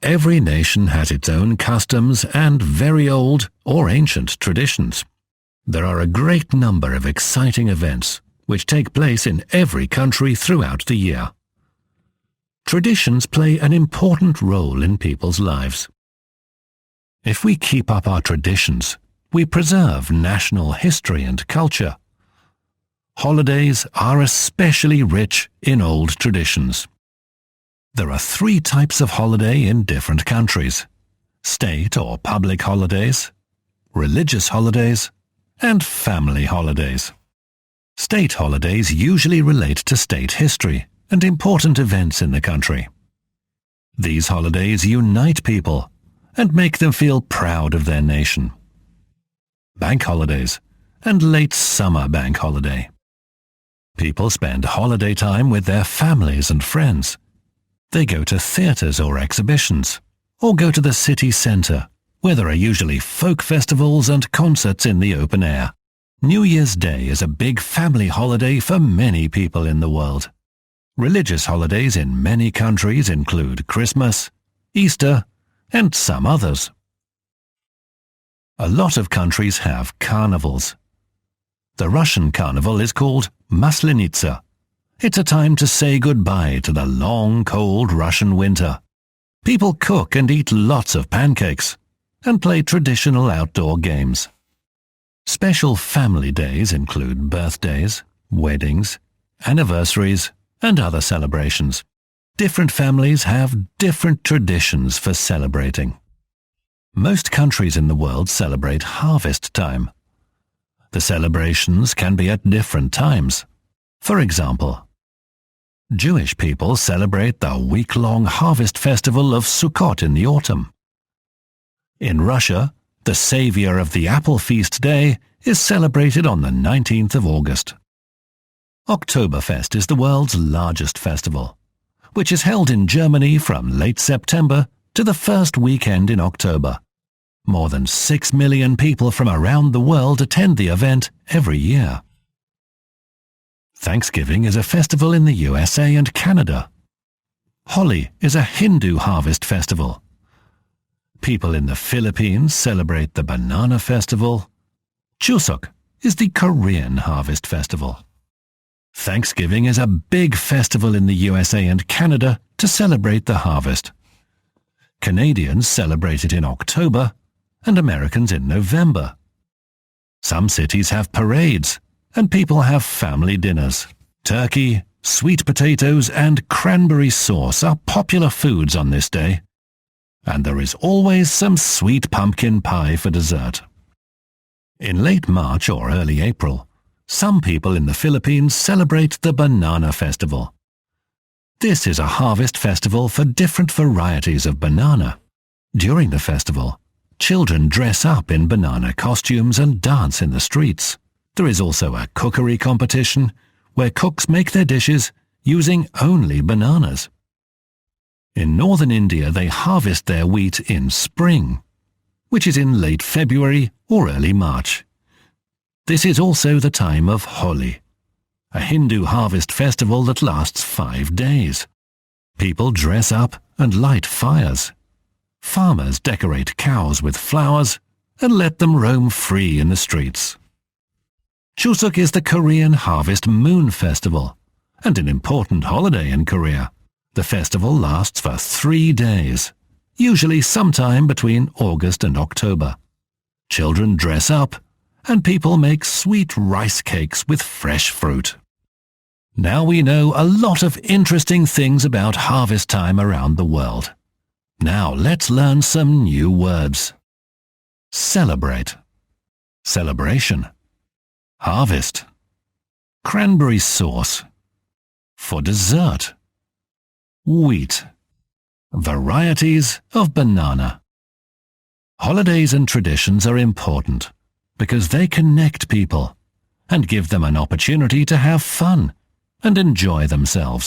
Every nation has its own customs and very old or ancient traditions. There are a great number of exciting events which take place in every country throughout the year. Traditions play an important role in people's lives. If we keep up our traditions, we preserve national history and culture. Holidays are especially rich in old traditions. There are 3 types of holiday in different countries: state or public holidays, religious holidays, and family holidays. State holidays usually relate to state history and important events in the country. These holidays unite people and make them feel proud of their nation. Bank holidays and late summer bank holiday. People spend holiday time with their families and friends. They go to theatres or exhibitions, or go to the city centre, where there are usually folk festivals and concerts in the open air. New Year's Day is a big family holiday for many people in the world. Religious holidays in many countries include Christmas, Easter, and some others. A lot of countries have carnivals. The Russian carnival is called Maslenitsa. It's a time to say goodbye to the long, cold Russian winter. People cook and eat lots of pancakes and play traditional outdoor games. Special family days include birthdays, weddings, anniversaries, and other celebrations. Different families have different traditions for celebrating. Most countries in the world celebrate harvest time. The celebrations can be at different times. For example, Jewish people celebrate the week-long harvest festival of Sukkot in the autumn. In Russia, the savior of the apple feast day is celebrated on the 19th of August. Oktoberfest is the world's largest festival, which is held in Germany from late September to the first weekend in October. More than 6 million people from around the world attend the event every year. Thanksgiving is a festival in the USA and Canada. Holi is a Hindu harvest festival. People in the Philippines celebrate the Banana Festival. Chuseok is the Korean harvest festival. Thanksgiving is a big festival in the USA and Canada to celebrate the harvest. Canadians celebrate it in October and Americans in November. Some cities have parades and people have family dinners. Turkey, sweet potatoes, and cranberry sauce are popular foods on this day. And there is always some sweet pumpkin pie for dessert. In late March or early April, some people in the Philippines celebrate the Banana Festival. This is a harvest festival for different varieties of banana. During the festival, children dress up in banana costumes and dance in the streets. There is also a cookery competition where cooks make their dishes using only bananas. In northern India, they harvest their wheat in spring, which is in late February or early March. This is also the time of Holi, a Hindu harvest festival that lasts 5 days. People dress up and light fires. Farmers decorate cows with flowers and let them roam free in the streets. Chuseok is the Korean Harvest Moon Festival and an important holiday in Korea. The festival lasts for 3 days, usually sometime between August and October. Children dress up and people make sweet rice cakes with fresh fruit. Now we know a lot of interesting things about harvest time around the world. Now let's learn some new words. Celebrate, celebration, harvest, cranberry sauce, for dessert, wheat, varieties of banana. Holidays and traditions are important because they connect people and give them an opportunity to have fun and enjoy themselves.